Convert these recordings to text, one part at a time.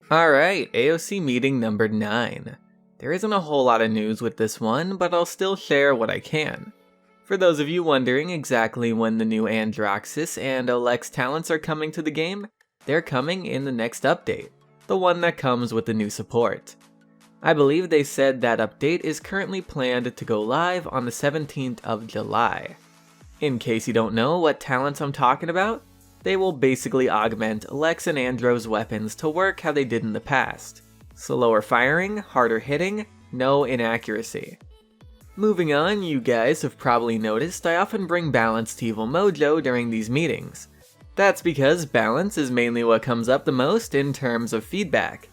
Alright, AoC Meeting number 9. There isn't a whole lot of news with this one, but I'll still share what I can. For those of you wondering exactly when the new Androxus and Alex talents are coming to the game, they're coming in the next update, the one that comes with the new support. I believe they said that update is currently planned to go live on the 17th of July. In case you don't know what talents I'm talking about, they will basically augment Lex and Andro's weapons to work how they did in the past. Slower firing, harder hitting, no inaccuracy. Moving on, you guys have probably noticed I often bring balance to Evil Mojo during these meetings. That's because balance is mainly what comes up the most in terms of feedback.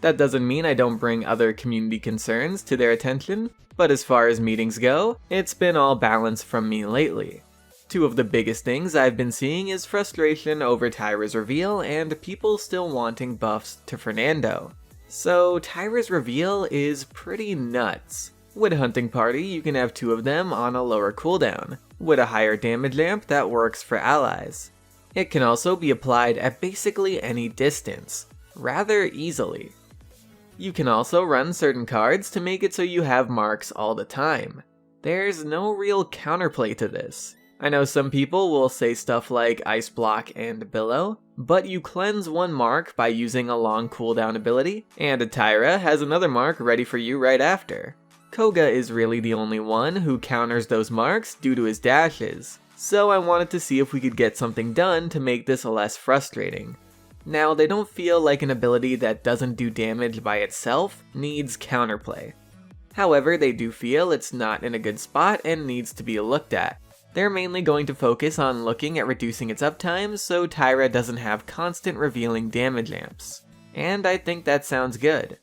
That doesn't mean I don't bring other community concerns to their attention, but as far as meetings go, it's been all balance from me lately. Two of the biggest things I've been seeing is frustration over Tyra's reveal and people still wanting buffs to Fernando. So Tyra's reveal is pretty nuts. With Hunting Party, you can have 2 of them on a lower cooldown, with a higher damage amp that works for allies. It can also be applied at basically any distance, rather easily. You can also run certain cards to make it so you have marks all the time. There's no real counterplay to this. I know some people will say stuff like Ice Block and Billow, but you cleanse one mark by using a long cooldown ability, and a Tyra has another mark ready for you right after. Koga is really the only one who counters those marks due to his dashes, so I wanted to see if we could get something done to make this less frustrating. Now, they don't feel like an ability that doesn't do damage by itself needs counterplay. However, they do feel it's not in a good spot and needs to be looked at. They're mainly going to focus on looking at reducing its uptime so Tyra doesn't have constant revealing damage amps. And I think that sounds good.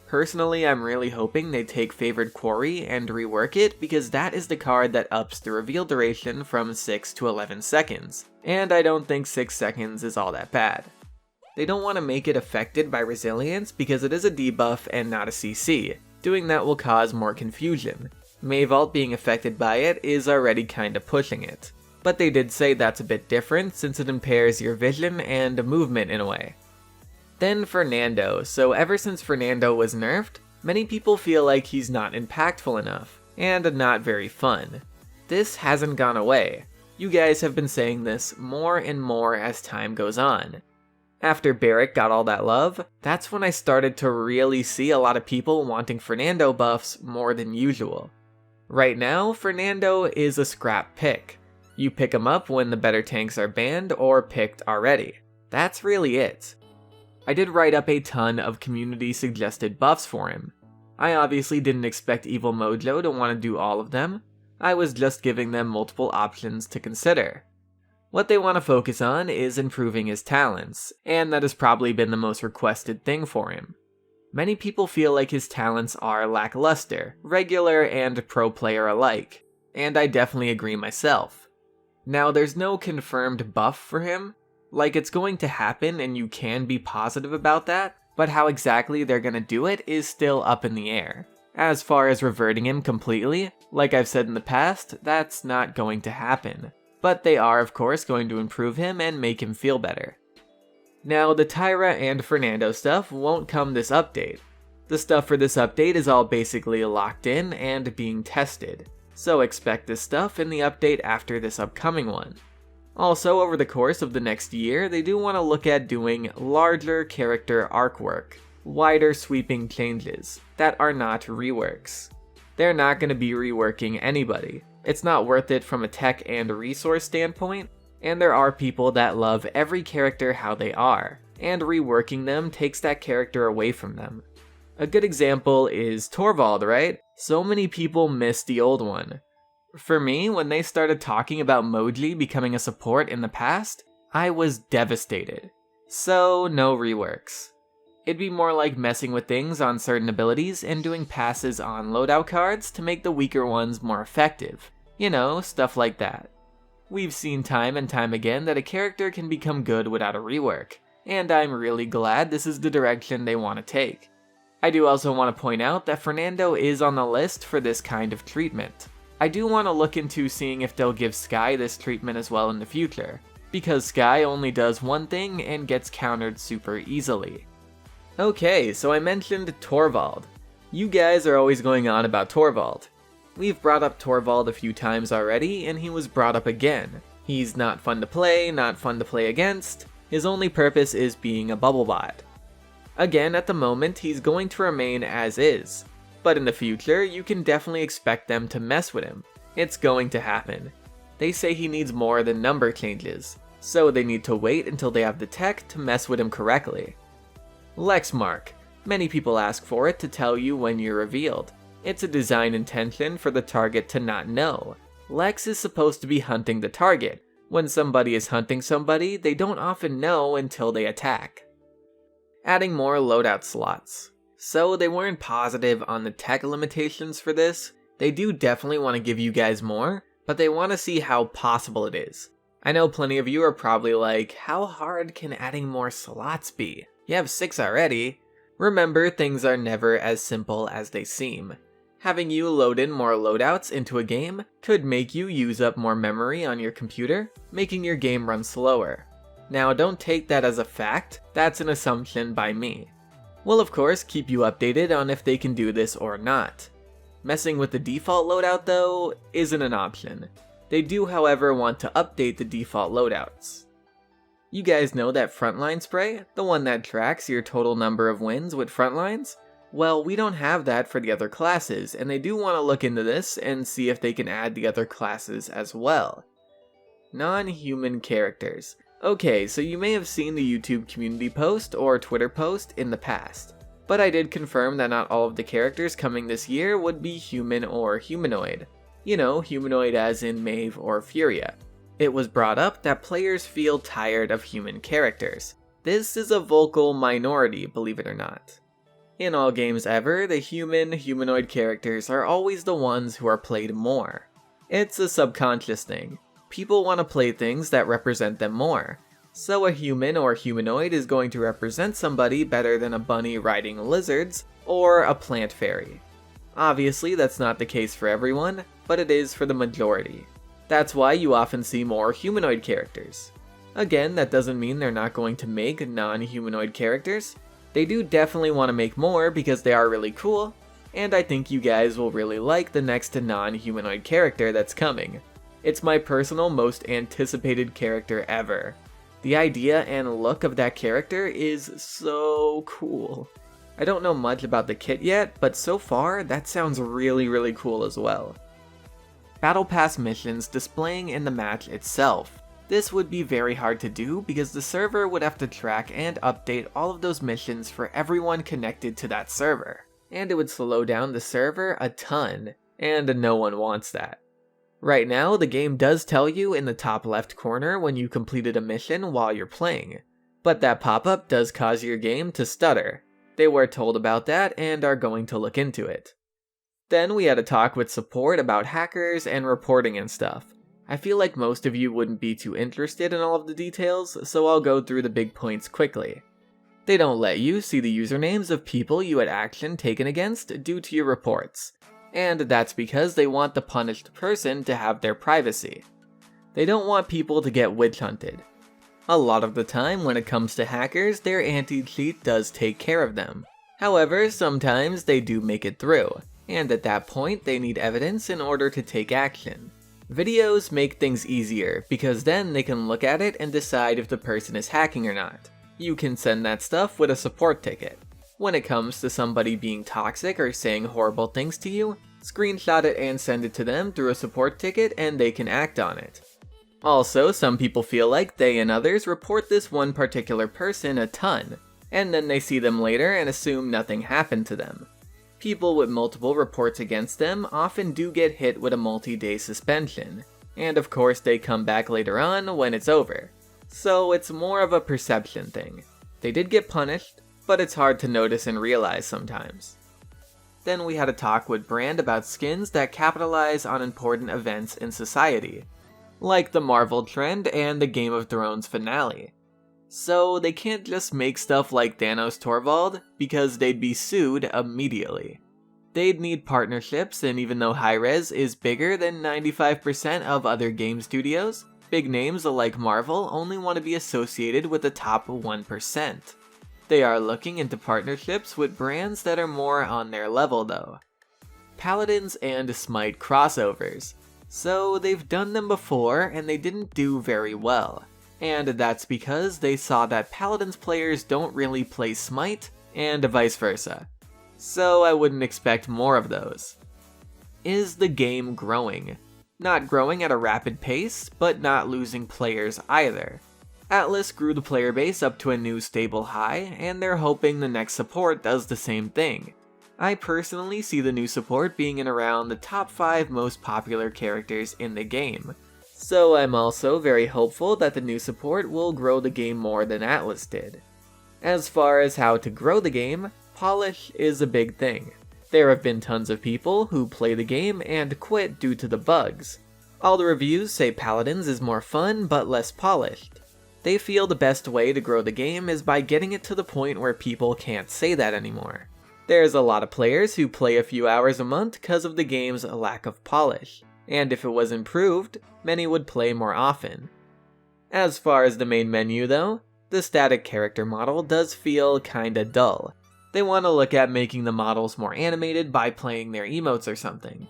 Personally, I'm really hoping they take Favored Quarry and rework it because that is the card that ups the reveal duration from 6 to 11 seconds, and I don't think 6 seconds is all that bad. They don't want to make it affected by resilience because it is a debuff and not a CC. Doing that will cause more confusion. Mayvault being affected by it is already kinda pushing it. But they did say that's a bit different since it impairs your vision and movement in a way. Then Fernando. So ever since Fernando was nerfed, many people feel like he's not impactful enough, and not very fun. This hasn't gone away. You guys have been saying this more and more as time goes on. After Barrick got all that love, that's when I started to really see a lot of people wanting Fernando buffs more than usual. Right now, Fernando is a scrap pick. You pick him up when the better tanks are banned or picked already. That's really it. I did write up a ton of community suggested buffs for him. I obviously didn't expect Evil Mojo to want to do all of them. I was just giving them multiple options to consider. What they want to focus on is improving his talents, and that has probably been the most requested thing for him. Many people feel like his talents are lackluster, regular and pro player alike, and I definitely agree myself. Now, there's no confirmed buff for him. Like, it's going to happen and you can be positive about that, but how exactly they're gonna do it is still up in the air. As far as reverting him completely, like I've said in the past, that's not going to happen. But they are, of course, going to improve him and make him feel better. Now, the Tyra and Fernando stuff won't come this update. The stuff for this update is all basically locked in and being tested, so expect this stuff in the update after this upcoming one. Also, over the course of the next year, they do want to look at doing larger character arc work, wider sweeping changes that are not reworks. They're not going to be reworking anybody. It's not worth it from a tech and resource standpoint, and there are people that love every character how they are, and reworking them takes that character away from them. A good example is Torvald, right? So many people miss the old one. For me, when they started talking about Moji becoming a support in the past, I was devastated. So, no reworks. It'd be more like messing with things on certain abilities and doing passes on loadout cards to make the weaker ones more effective. You know, stuff like that. We've seen time and time again that a character can become good without a rework, and I'm really glad this is the direction they want to take. I do also want to point out that Fernando is on the list for this kind of treatment. I do want to look into seeing if they'll give Skye this treatment as well in the future, because Skye only does one thing and gets countered super easily. Okay, so I mentioned Torvald. You guys are always going on about Torvald. We've brought up Torvald a few times already, and he was brought up again. He's not fun to play, not fun to play against. His only purpose is being a bubble bot. Again, at the moment, he's going to remain as is. But in the future, you can definitely expect them to mess with him. It's going to happen. They say he needs more than number changes, so they need to wait until they have the tech to mess with him correctly. Lexmark. Many people ask for it to tell you when you're revealed. It's a design intention for the target to not know. Lex is supposed to be hunting the target. When somebody is hunting somebody, they don't often know until they attack. Adding more loadout slots. So they weren't positive on the tech limitations for this. They do definitely want to give you guys more, but they want to see how possible it is. I know plenty of you are probably like, how hard can adding more slots be? You have 6 already. Remember, things are never as simple as they seem. Having you load in more loadouts into a game could make you use up more memory on your computer, making your game run slower. Now, don't take that as a fact, that's an assumption by me. We'll of course keep you updated on if they can do this or not. Messing with the default loadout though, isn't an option. They do however want to update the default loadouts. You guys know that frontline spray, the one that tracks your total number of wins with frontlines? Well, we don't have that for the other classes, and they do want to look into this and see if they can add the other classes as well. Non-human characters. Okay, so you may have seen the YouTube community post or Twitter post in the past, but I did confirm that not all of the characters coming this year would be human or humanoid. You know, humanoid as in Maeve or Furia. It was brought up that players feel tired of human characters. This is a vocal minority, believe it or not. In all games ever, the humanoid characters are always the ones who are played more. It's a subconscious thing. People want to play things that represent them more. So a human or humanoid is going to represent somebody better than a bunny riding lizards or a plant fairy. Obviously, that's not the case for everyone, but it is for the majority. That's why you often see more humanoid characters. Again, that doesn't mean they're not going to make non-humanoid characters. They do definitely want to make more because they are really cool, and I think you guys will really like the next non-humanoid character that's coming. It's my personal most anticipated character ever. The idea and look of that character is so cool. I don't know much about the kit yet, but so far that sounds really cool as well. Battle Pass missions displaying in the match itself. This would be very hard to do because the server would have to track and update all of those missions for everyone connected to that server. And it would slow down the server a ton, and no one wants that. Right now, the game does tell you in the top left corner when you completed a mission while you're playing, but that pop-up does cause your game to stutter. They were told about that and are going to look into it. Then we had a talk with support about hackers and reporting and stuff. I feel like most of you wouldn't be too interested in all of the details, so I'll go through the big points quickly. They don't let you see the usernames of people you had action taken against due to your reports, and that's because they want the punished person to have their privacy. They don't want people to get witch hunted. A lot of the time when it comes to hackers, their anti-cheat does take care of them. However, sometimes they do make it through, and at that point they need evidence in order to take action. Videos make things easier because then they can look at it and decide if the person is hacking or not. You can send that stuff with a support ticket. When it comes to somebody being toxic or saying horrible things to you, screenshot it and send it to them through a support ticket and they can act on it. Also, some people feel like they and others report this one particular person a ton, and then they see them later and assume nothing happened to them. People with multiple reports against them often do get hit with a multi-day suspension, and of course they come back later on when it's over. So it's more of a perception thing. They did get punished, but it's hard to notice and realize sometimes. Then we had a talk with Brand about skins that capitalize on important events in society, like the Marvel trend and the Game of Thrones finale. So they can't just make stuff like Thanos Torvald, because they'd be sued immediately. They'd need partnerships, and even though Hi-Rez is bigger than 95% of other game studios, big names like Marvel only want to be associated with the top 1%. They are looking into partnerships with brands that are more on their level though. Paladins and Smite crossovers. So they've done them before and they didn't do very well. And that's because they saw that Paladins players don't really play Smite and vice versa. So I wouldn't expect more of those. Is the game growing? Not growing at a rapid pace, but not losing players either. Atlas grew the player base up to a new stable high, and they're hoping the next support does the same thing. I personally see the new support being in around the top 5 most popular characters in the game. So I'm also very hopeful that the new support will grow the game more than Atlas did. As far as how to grow the game, polish is a big thing. There have been tons of people who play the game and quit due to the bugs. All the reviews say Paladins is more fun but less polished. They feel the best way to grow the game is by getting it to the point where people can't say that anymore. There's a lot of players who play a few hours a month because of the game's lack of polish, and if it was improved, many would play more often. As far as the main menu though, the static character model does feel kinda dull. They want to look at making the models more animated by playing their emotes or something.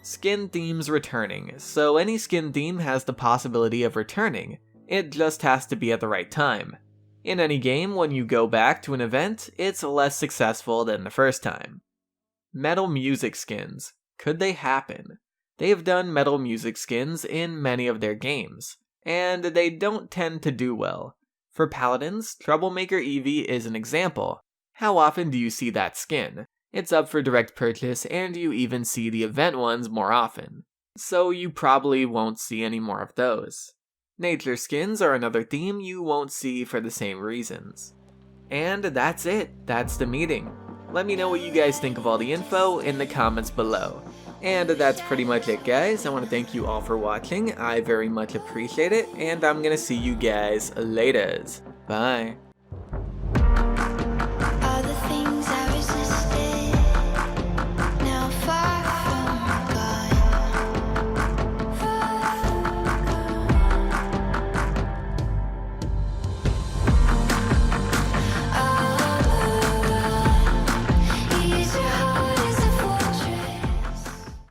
Skin themes returning, so any skin theme has the possibility of returning, it just has to be at the right time. In any game, when you go back to an event, it's less successful than the first time. Metal music skins. Could they happen? They have done metal music skins in many of their games, and they don't tend to do well. For Paladins, Troublemaker Eevee is an example. How often do you see that skin? It's up for direct purchase and you even see the event ones more often. So you probably won't see any more of those. Nature skins are another theme you won't see for the same reasons. And that's it. That's the meeting. Let me know what you guys think of all the info in the comments below. And that's pretty much it, guys. I want to thank you all for watching. I very much appreciate it, and I'm gonna see you guys later. Bye.